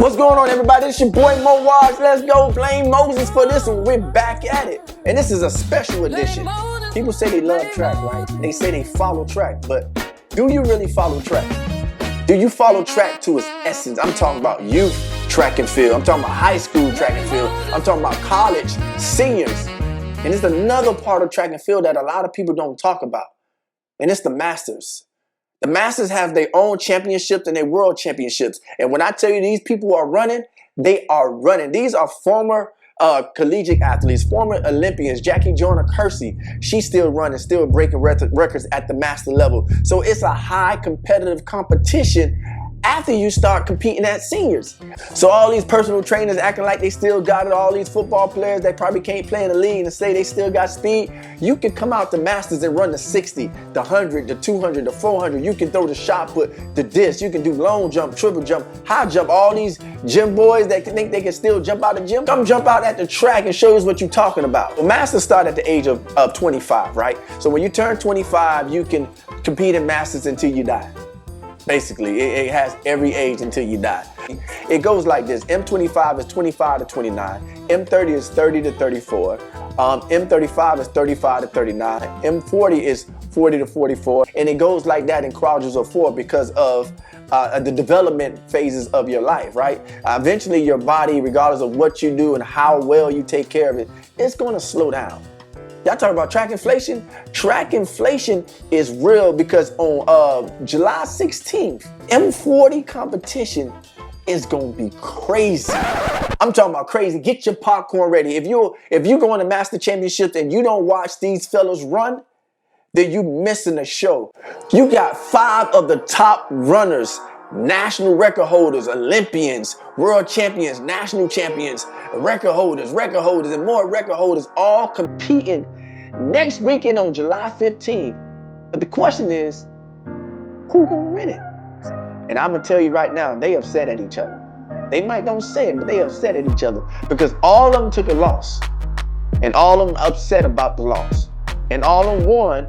What's going on, everybody? It's your boy Moses. Let's go. Blame Moses for this one. We're back at it. And this is a special edition. People say they love track, right? They say they follow track, but do you really follow track? Do you follow track to its essence? I'm talking about youth track and field. I'm talking about high school track and field. I'm talking about college, seniors. And it's another part of track and field that a lot of people don't talk about. And it's the Masters. The Masters have their own championships and their world championships. And when I tell you these people are running, they are running. These are former collegiate athletes, former Olympians. Jackie Joyner Kersee, she's still running, still breaking records at the master level. So it's a high competitive competition after you start competing at seniors. So all these personal trainers acting like they still got it, all these football players that probably can't play in the league and say they still got speed, you can come out to Masters and run the 60, the 100, the 200, the 400. You can throw the shot put, the disc. You can do long jump, triple jump, high jump. All these gym boys that think they can still jump out the gym, come jump out at the track and show us what you're talking about. Well, Masters start at the age of 25, right? So when you turn 25, you can compete in Masters until you die. Basically, it has every age until you die. It goes like this. M25 is 25 to 29. M30 is 30 to 34. M35 is 35 to 39. M40 is 40 to 44. And it goes like that in quadrants of 4 because of the development phases of your life, right? Eventually, your body, regardless of what you do and how well you take care of it, it's going to slow down. Y'all talk about track inflation? Track inflation is real because on July 16th, M40 competition is gonna be crazy. I'm talking about crazy. Get your popcorn ready. If you going to Master Championships and you don't watch these fellas run, then you missing the show. You got 5 of the top runners, national record holders, Olympians, world champions, national champions, record holders, and more record holders all competing next weekend on July 15th. But the question is, who gonna win it? And I'm gonna tell you right now, they upset at each other. They might don't say it, but they upset at each other because all of them took a loss and all of them upset about the loss and all of them won.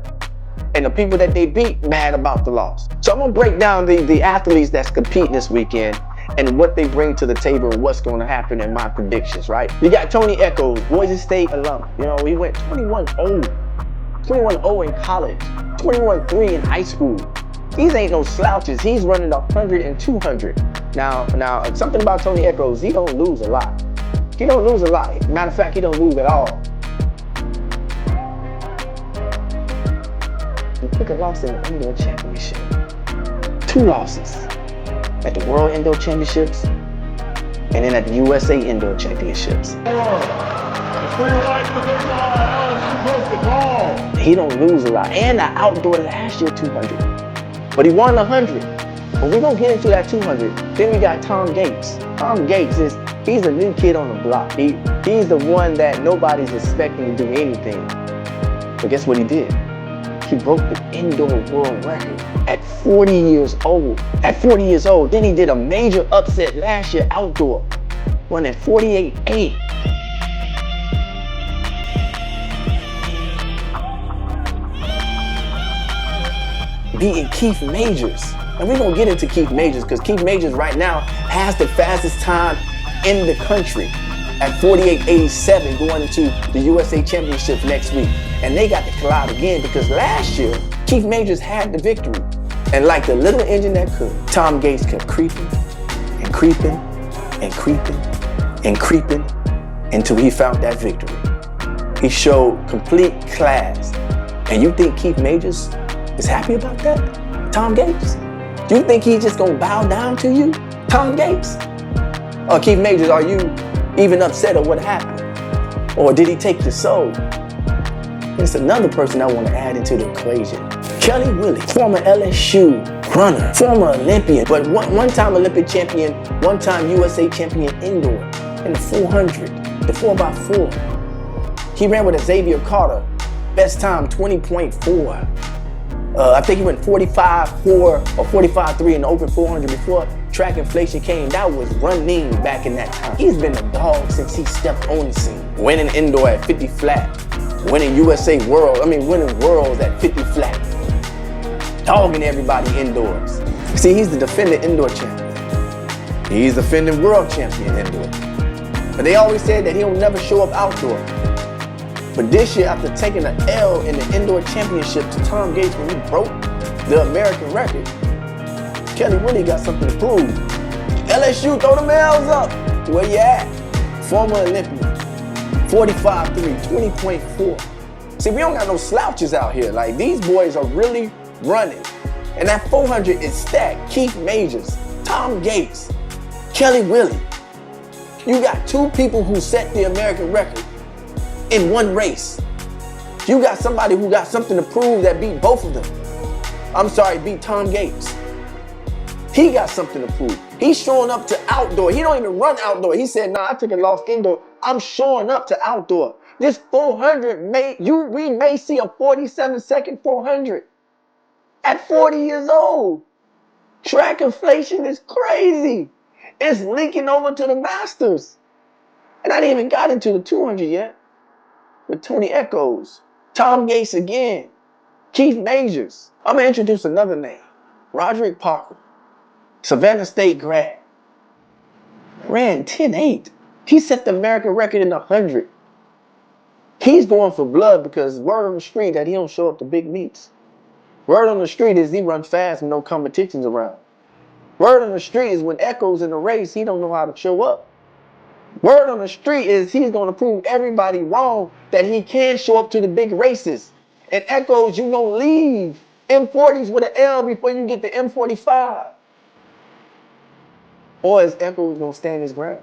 And the people that they beat, mad about the loss. So I'm gonna break down the athletes that's competing this weekend and what they bring to the table and what's gonna happen in my predictions, right? You got Tony Echols, Boise State alum. You know, he went 21-0 in college, 21-3 in high school. These ain't no slouches. He's running 100 and 200. Now, something about Tony Echols, he don't lose a lot. He don't lose a lot. Matter of fact, he don't lose at all. He took a loss in the indoor championship. 2 losses. At the World Indoor Championships and then at the USA Indoor Championships. He don't lose a lot. And the outdoor last year 200. But he won 100. But we're gonna get into that 200. Then we got Tom Gates. Tom Gates he's a new kid on the block. He's the one that nobody's expecting to do anything. But guess what he did? He broke the indoor world record at 40 years old. At 40 years old, then he did a major upset last year outdoor, running 48.8. Beating Keith Majors. And we're gonna get into Keith Majors because Keith Majors right now has the fastest time in the country at 48.87 going into the USA Championships next week. And they got to collide again because last year, Keith Majors had the victory. And like the little engine that could, Tom Gates kept creeping and creeping and creeping and creeping until he found that victory. He showed complete class. And you think Keith Majors is happy about that? Tom Gates? You think he's just gonna bow down to you? Tom Gates? Or Keith Majors, are you even upset at what happened? Or did he take your soul? There's another person I want to add into the equation. Kelly Willie, former LSU runner, former Olympian, but one-time Olympic champion, one-time USA champion indoor in the 400, the 4x4. He ran with Xavier Carter, best time 20.4. I think he went 45.4 or 45.3 in the open 400 before track inflation came. That was running back in that time. He's been a dog since he stepped on the scene. Winning indoor at 50 flat, winning winning worlds at 50 flat. Dogging everybody indoors. See, he's the defending indoor champion. He's defending world champion indoor. But they always said that he'll never show up outdoor. But this year, after taking an L in the indoor championship to Tom Gates when he broke the American record, Kelly Willie got something to prove. LSU, throw the males up. Where you at? Former Olympian, 45-3, 20.4. See, we don't got no slouches out here. Like, these boys are really running. And that 400 is stacked. Keith Majors, Tom Gates, Kelly Willie. You got two people who set the American record in one race. You got somebody who got something to prove that beat both of them. I'm sorry, beat Tom Gates. He got something to prove. He's showing up to outdoor. He don't even run outdoor. He said, nah, I took a loss indoor. I'm showing up to outdoor. This 400, we may see a 47-second 400 at 40 years old. Track inflation is crazy. It's linking over to the Masters. And I didn't even got into the 200 yet. With Tony Echoes, Tom Gates again, Keith Majors. I'm going to introduce another name. Roderick Parker, Savannah State grad. Ran 10.8. He set the American record in 100. He's going for blood because word on the street that he don't show up to big meets. Word on the street is he run fast and no competitions around. Word on the street is when Echoes in the race, he don't know how to show up. Word on the street is he's going to prove everybody wrong that he can show up to the big races. And Echoes, you going to leave M40s with an L before you get the M45. Or is Echoes going to stand his ground?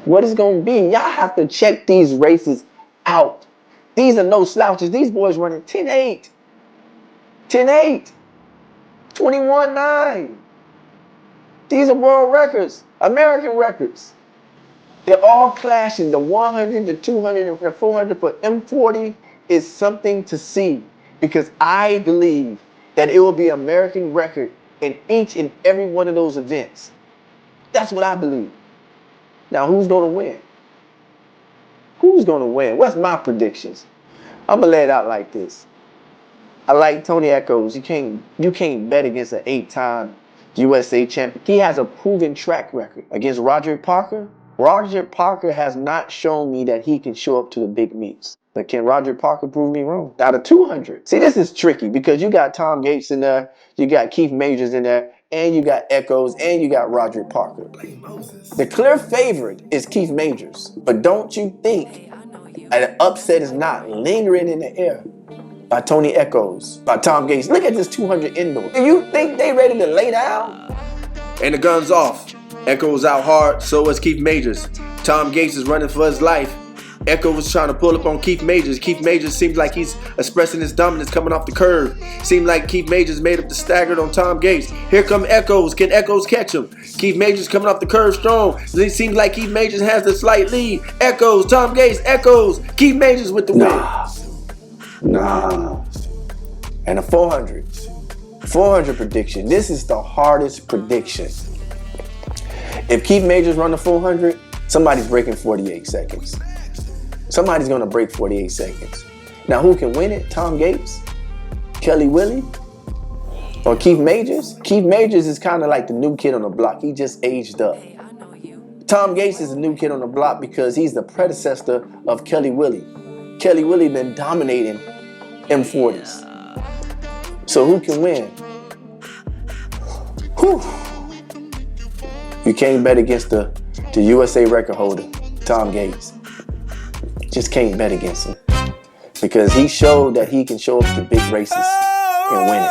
What it's going to be, y'all have to check these races out. These are no slouches. These boys running 10.8, 10.8, 21.9. These are world records, American records. They're all clashing. The 100, the 200, and the 400 for M40 is something to see because I believe that it will be an American record in each and every one of those events. That's what I believe. Now, who's going to win? Who's going to win? What's my predictions? I'm going to lay it out like this. I like Tony Echoes. You can't bet against an 8-time USA champion. He has a proven track record. Against Roderick Parker, Roderick Parker has not shown me that he can show up to the big meets. But can Roderick Parker prove me wrong? Out of 200. See, this is tricky because you got Tom Gates in there, you got Keith Majors in there, and you got Echoes, and you got Roderick Parker. The clear favorite is Keith Majors. But don't you think an upset is not lingering in the air by Tony Echoes, by Tom Gates? Look at this 200 indoor. Do you think they ready to lay down? And the gun's off. Echoes out hard, so is Keith Majors. Tom Gates is running for his life. Echoes was trying to pull up on Keith Majors. Keith Majors seems like he's expressing his dominance coming off the curve. Seems like Keith Majors made up the staggered on Tom Gates. Here come Echoes. Can Echoes catch him? Keith Majors coming off the curve strong. It seems like Keith Majors has the slight lead. Echoes, Tom Gates, Echoes. Keith Majors with the win. Nah. And a 400. 400 prediction. This is the hardest prediction. If Keith Majors run the 400, somebody's breaking 48 seconds. Somebody's going to break 48 seconds. Now, who can win it? Tom Gates? Kelly Willie? Or Keith Majors? Keith Majors is kind of like the new kid on the block. He just aged up. Tom Gates is a new kid on the block because he's the predecessor of Kelly Willie. Kelly Willie been dominating M40s. So who can win? Whew. You can't bet against the USA record holder, Tom Gates. Just can't bet against him because he showed that he can show up to big races and win it.